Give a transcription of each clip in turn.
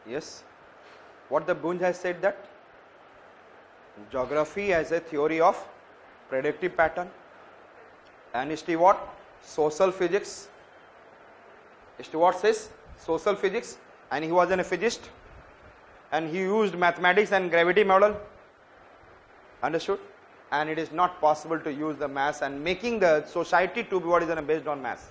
Yes. What the Bunge has said that geography as a theory of predictive pattern, and Stewart social physics. Stewart says social physics, and he was a physicist, and he used mathematics and gravity model. Understood? And it is not possible to use the mass and making the society to be what is based on mass.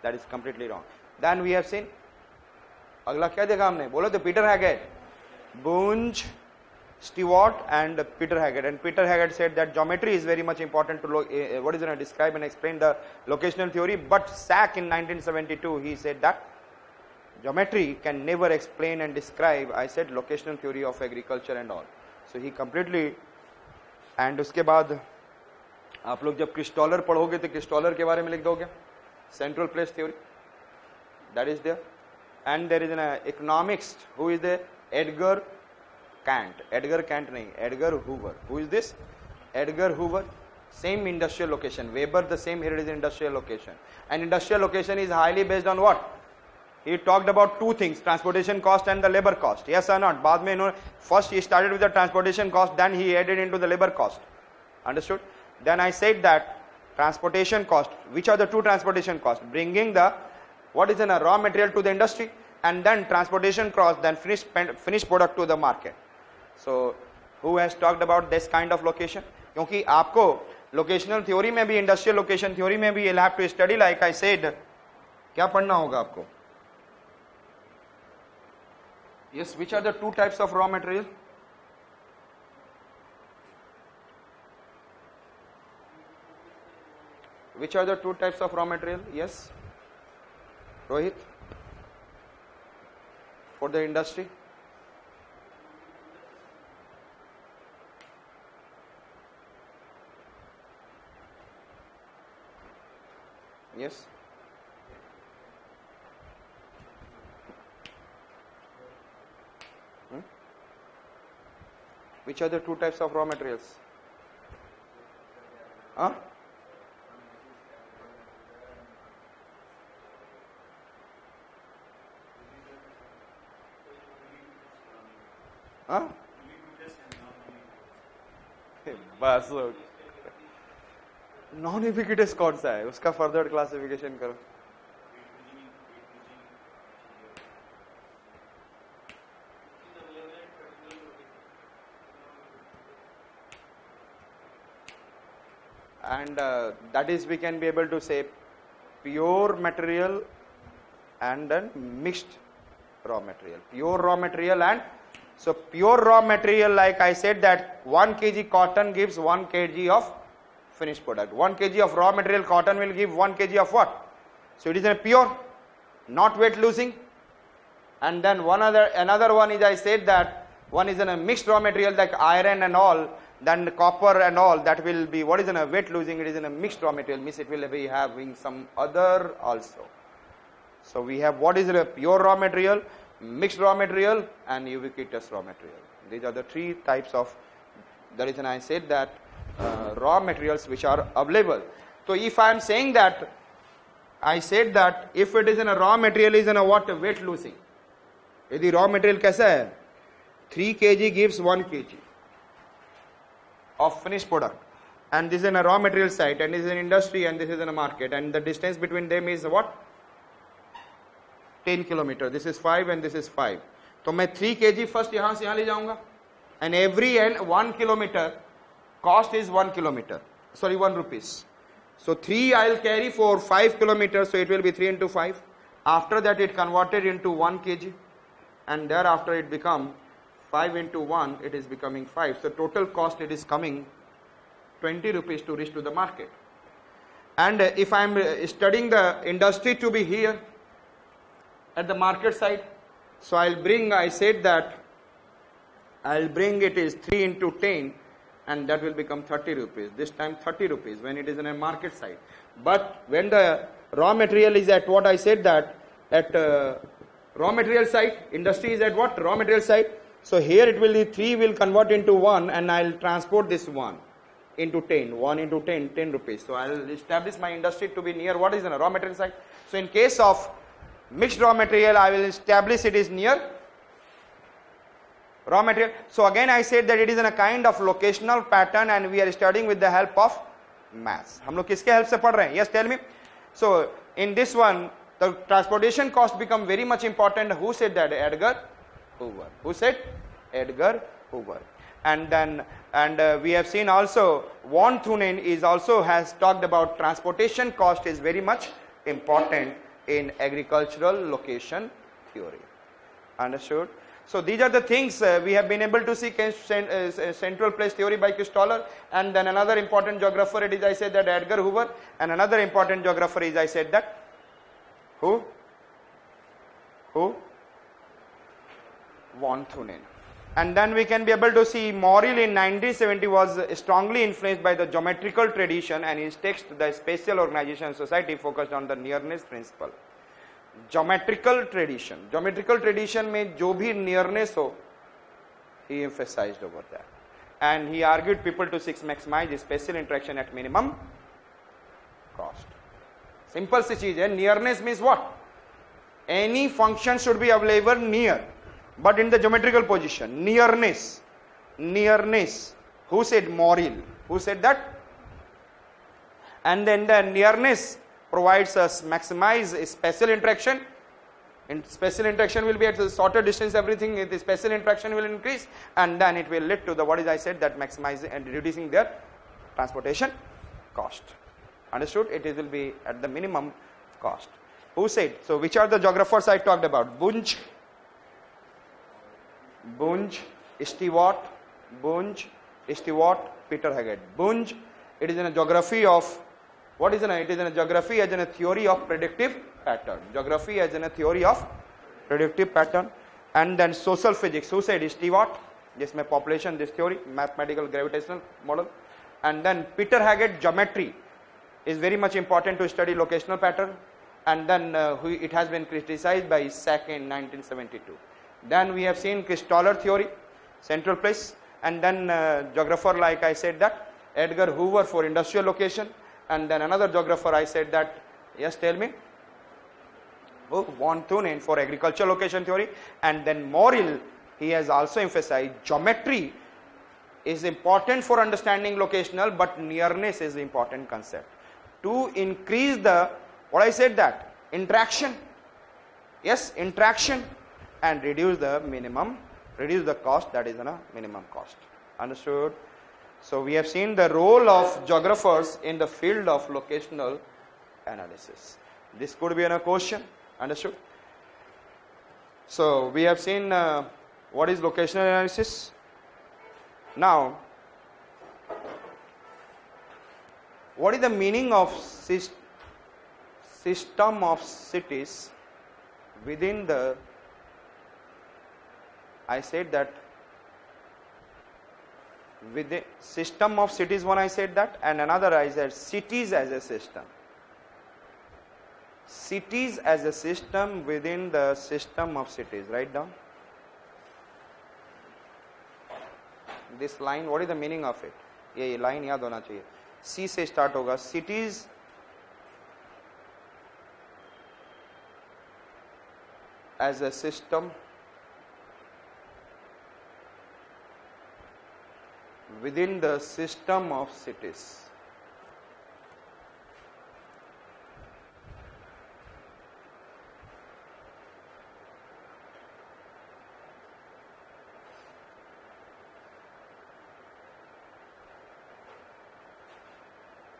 That is completely wrong. Then we have seen. अगला क्या देखा हमने? बोलो तो Peter Haggard, Bunge, Stewart, and Peter Haggard. And Peter Haggard said that geometry is very much important to describe and explain the locational theory. But Sack in 1972 he said that geometry can never explain and describe, I said, locational theory of agriculture and all. So he completely. And उसके बाद आप लोग जब क्रिस्टॉलर पढ़ोगे तो क्रिस्टॉलर के बारे में लिख दोगे, central place theory, that is there. And there is an economist who is the Edgar Kant. Edgar Kant nahi, Edgar Hoover. Who is this? Edgar Hoover. Same industrial location. Weber, the same, here it is industrial location. And industrial location is highly based on what? He talked about two things, transportation cost and the labor cost. Yes or not? बाद में इन्होंने first he started with the transportation cost, then he added into the labor cost. Understood? Then I said that transportation cost. Which are the two transportation costs? Bringing the what is in a raw material to the industry, and then transportation cost, then finished product to the market. So who has talked about this kind of location? क्योंकि आपको locational theory में भी industrial location theory में भी you'll have to study, like I said, क्या पढ़ना होगा आपको? Yes, which are the two types of raw material? Which are the two types of raw material? Yes, Rohit, for the industry. Yes. Which are the two types of raw materials? Huh? Huh? बस non इफिकिटस कौन सा है, उसका further classification करो. And that is, we can be able to say pure material and then mixed raw material. Pure raw material, and so pure raw material, like I said, that 1 kg cotton gives 1 kg of finished product. 1 kg of raw material cotton will give 1 kg of what? So it is a pure, not weight losing. And then another one is, I said that one is in a mixed raw material like iron and all, then copper and all, that will be what is in a weight losing, it is in a mixed raw material, means it will be having some other also. So we have what is a pure raw material, mixed raw material, and ubiquitous raw material. These are the three types of, the reason I said that raw materials which are available. So if I am saying that, I said that if it is in a raw material is in a what, weight losing. यदि raw material कैसा है, 3 kg gives 1 kg of finished product, and this is in a raw material site, and this is an industry, and this is in a market, and the distance between them is what, 10 kilometer. This is 5 and this is 5. तो मैं 3 kg first यहाँ से यहाँ ले जाऊंगा, and every end 1 kilometer cost is 1 kilometer, sorry 1 rupees. So 3 I will carry for 5 kilometers, so it will be 3 into 5. After that it converted into 1 kg, and thereafter it become 5 into 1, it is becoming 5. So total cost it is coming 20 rupees to reach to the market. And if I am studying the industry to be here at the market side, so I will bring, I said that I will bring it is 3 into 10, and that will become 30 rupees. This time 30 rupees when it is in a market side. But when the raw material is at what I said that at raw material side, industry is at what, raw material side. So here it will be 3 will convert into 1, and I will transport this 1 into 10. 1 into 10, 10 rupees. So I will establish my industry to be near what is in a raw material side. So in case of mixed raw material, I will establish it is near raw material. So again I said that it is in a kind of locational pattern and we are studying with the help of maths. हम लोग किसके help से पढ़ रहे हैं? Yes, tell me. So in this one the transportation cost become very much important. Who said that? Edgar Hoover. Who said? Edgar Hoover. And then we have seen also von Thunen is also has talked about transportation cost is very much important in agricultural location theory. Understood? So these are the things we have been able to see. Central place theory by Christoller, and then another important geographer it is I said that Edgar Hoover, and another important geographer is I said that who von Thunen. And then we can be able to see Morrill in 1970 was strongly influenced by the geometrical tradition, and his text the Spatial Organization Society focused on the nearness principle. Geometrical tradition में जो भी nearness हो, he emphasized over that, and he argued people to maximize spatial interaction at minimum cost. Simple सी चीज है. Nearness means what? Any function should be available near, but in the geometrical position. Nearness. Who said? Morrill. Who said that? And then the nearness provides us maximize spatial interaction, and spatial interaction will be at a shorter distance, everything the spatial interaction will increase, and then it will lead to the what is I said that maximizing and reducing their transportation cost. Understood? It will be at the minimum cost. Who said? So which are the geographers I talked about? Bunge, Stewart, Peter Haggett. Bunge, it is in a geography of what is in a, it is in a geography as in a theory of predictive pattern. Geography as in a theory of predictive pattern. And then social physics. Who said? Stewart. जिसमें population this theory, mathematical gravitational model. And then Peter Haggett, geometry is very much important to study locational pattern. And then it has been criticized by Sack in 1972. Then we have seen Christoller theory, central place, and then geographer like I said that Edgar Hoover for industrial location, and then another geographer I said that, yes, tell me, von Thunen for agricultural location theory, and then Morrill, he has also emphasized geometry is important for understanding locational, but nearness is the important concept to increase the what I said that interaction, yes, interaction, and reduce the cost, that is a minimum cost. Understood? So we have seen the role of geographers in the field of locational analysis. This could be a question. Understood? So we have seen what is locational analysis. Now what is the meaning of system of cities within the, I said that with the system of cities, one I said that, and another I said cities as a system. Cities as a system within the system of cities. Write down this line. What is the meaning of it? ये line याद होना चाहिए. C से start होगा. Cities as a system within the system of cities.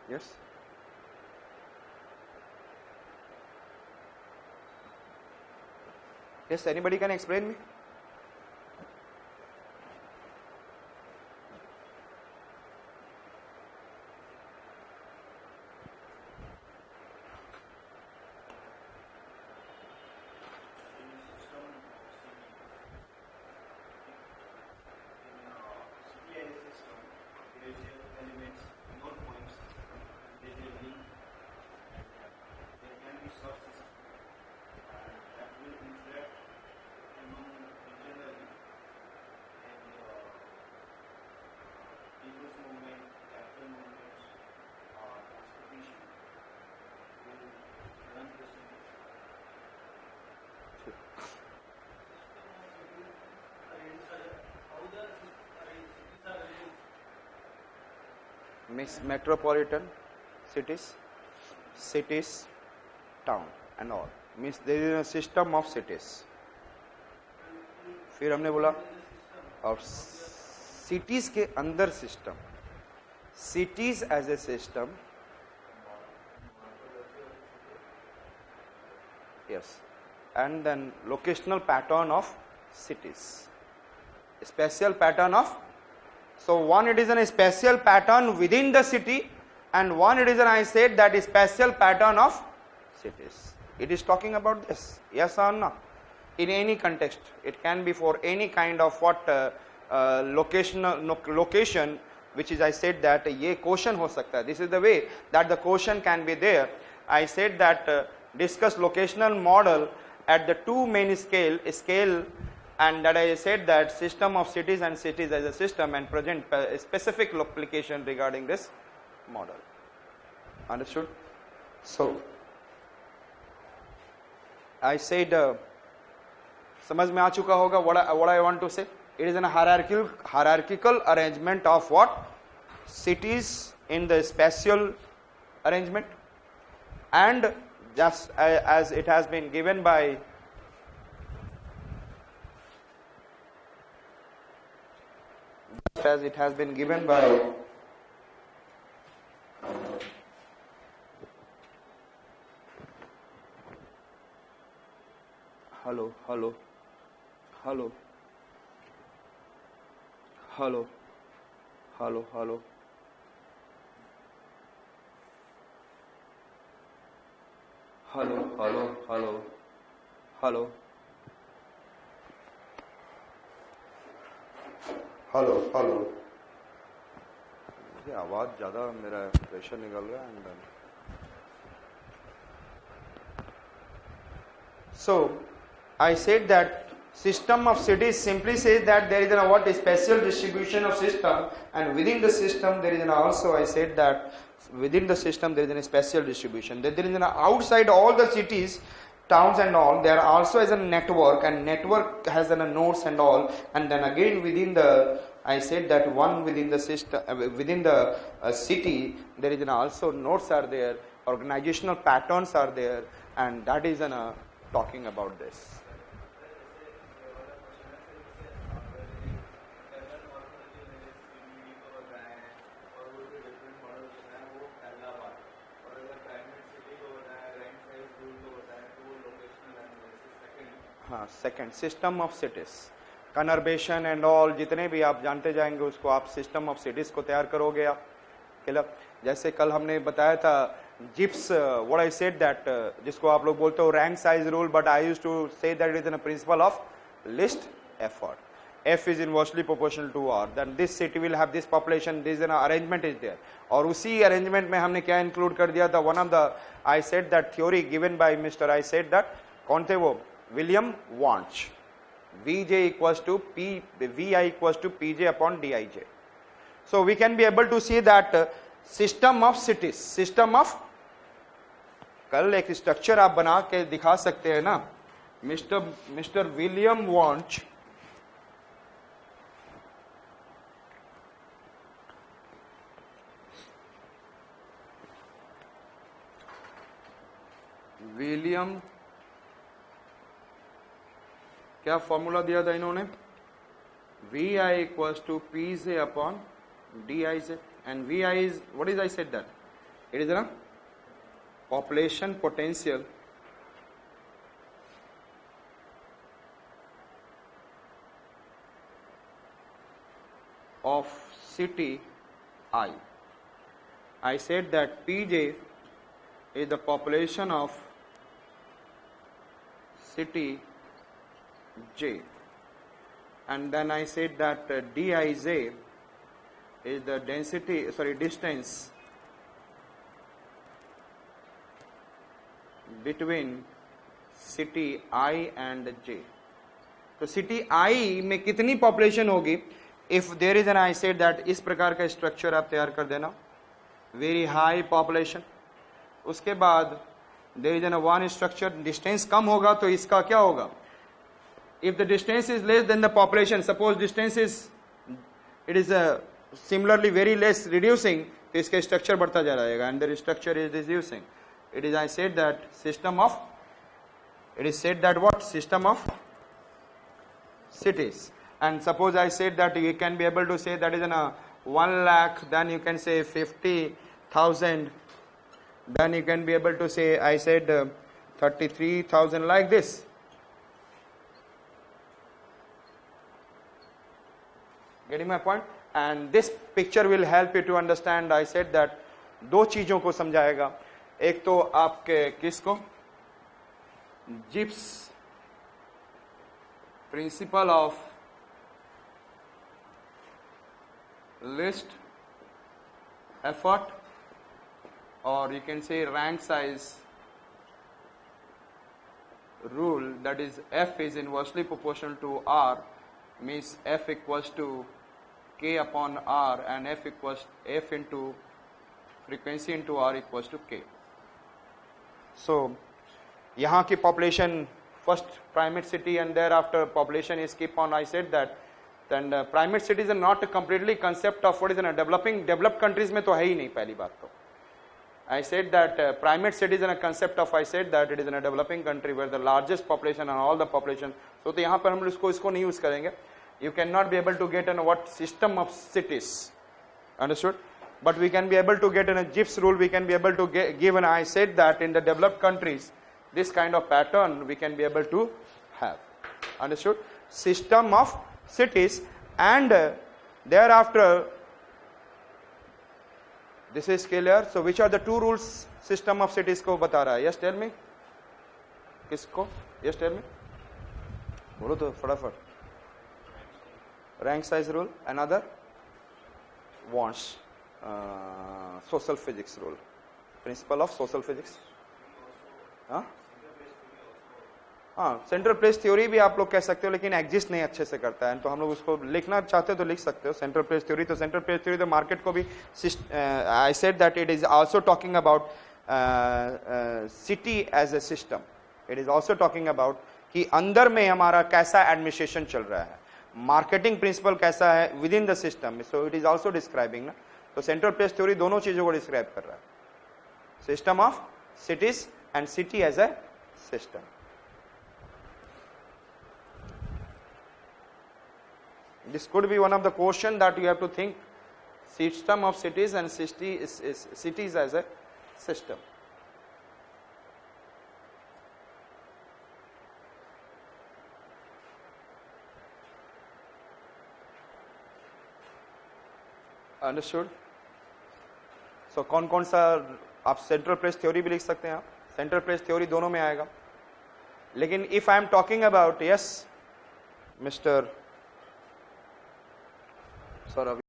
Yes? Yes, anybody can explain me? metropolitan cities, town and all. Means there is a system of cities. फिर हमने बोला और cities के अंदर system, cities as a system, yes, and then locational pattern of cities, spatial pattern of. So one, it is a spatial pattern within the city, and one, it is an, I said that is spatial pattern of cities. It is talking about this, yes or no? In any context, it can be for any kind of what location, which is I said that ये question हो सकता है. This is the way that the question can be there. I said that discuss locational model at the two main scale, and that I said that system of cities and cities as a system, and present a specific application regarding this model. Understood? So I said समझ में आ चुका होगा what I want to say. It is a hierarchical arrangement of what? Cities in the spatial arrangement, and just as it has been given by hello मुझे आवाज ज्यादा मेरा pressure निकल रहा है अंदर. So I said that system of cities simply says that there is a what is spatial distribution of system, and within the system there is an also I said that within the system there is a spatial distribution. That there is an outside all the cities, towns and all, there also is a network, and network has a nodes and all, and then again within the I said that one within the system within the city there is an also nodes are there, organizational patterns are there, and that is an talking about this. हाँ, second system of cities, conversation and all, जितने भी आप जानते जाएंगे उसको आप system of cities को तैयार करोगे आप. क्लियर? जैसे कल हमने बताया था Zipf's, what I said that, जिसको आप लोग बोलते हो rank size rule, but I used to say that it is in principle of least effort. F is inversely proportional to R, then this city will have this population, this is an arrangement is there. और उसी arrangement में हमने क्या include कर दिया था, one of the I said that theory given by Mr. I said that कौन थे वो, William Wunsch, Vj equals to P, Vi equals to Pj upon Dij. So we can be able to see that system of cities, system of, कल एक structure आप बना के दिखा सकते हैं ना, Mr. William Wunsch विलियम, क्या फॉर्मूला दिया था इन्होंने, V I equals to P J upon D I J, and V I is what is I said that it is ना population potential of city I. I said that Pj is the population of city J, and then I said that Dij is the distance between city I and J. तो city I में कितनी population होगी, if there is an, I said that इस प्रकार का structure आप तैयार कर देना, वेरी हाई पॉपुलेशन. उसके बाद there is an one structure, distance कम होगा तो इसका क्या होगा, if the distance is less than the population, suppose distance is, it is similarly very less reducing, तो इसका स्ट्रक्चर बढ़ता जा रहेगा and the structure is reducing. It is I said that system of, it is said that what system of cities, and suppose I said that you can be able to say that is in a 1 lakh, then you can say 50,000, then you can be able to say I said 33,000 like this. Getting my point? And this picture will help you to understand. I said that दो चीजों को समझाएगा. एक तो आपके किसको, Gibbs principle of least effort, or you can say rank size rule, that is F is inversely proportional to R, means F equals to K upon R, and F equals F into frequency into R equals to K. So यहाँ की population first primate city and thereafter population is keep on. I said that then primate cities are not completely concept of what is in a developed countries में तो है ही नहीं पहली बात तो. I said that primate cities in a concept of, I said that it is in a developing country where the largest population and all the population. तो यहाँ पर हम इसको नहीं use करेंगे. You cannot be able to get in what system of cities, understood? But we can be able to get in a Gibbs rule. We can be able to give, and I said that in the developed countries, this kind of pattern we can be able to have, understood? System of cities, and thereafter this is clear. So which are the two rules system of cities को बता रहा है? Yes, tell me. किसको? Yes, tell me. बोलो तो फटाफट. Rank size rule. Another wants social physics rule. Principle of social physics. हाँ, central place theory भी आप लोग कह सकते हो, लेकिन एग्जिस्ट नहीं अच्छे से करता है. तो हम लोग उसको लिखना चाहते हो तो लिख सकते हो सेंट्रल प्लेस थ्योरी. तो सेंट्रल प्लेस थ्योरी तो मार्केट को भी, I said that it is also talking about city as a system. It is also talking about कि अंदर में हमारा कैसा एडमिनिस्ट्रेशन चल रहा है, मार्केटिंग प्रिंसिपल कैसा है with in the system. So it is also describing ना. तो सेंट्रल प्लेस थ्योरी दोनों चीजों को डिस्क्राइब कर रहा है, system of cities and city as a system. This could be one of the question that you have to think, system of cities and cities as a system. Understood? So कौन सा आप central place theory भी लिख सकते हैं, आप central place theory दोनों में आएगा. लेकिन if I am talking about, yes mister sir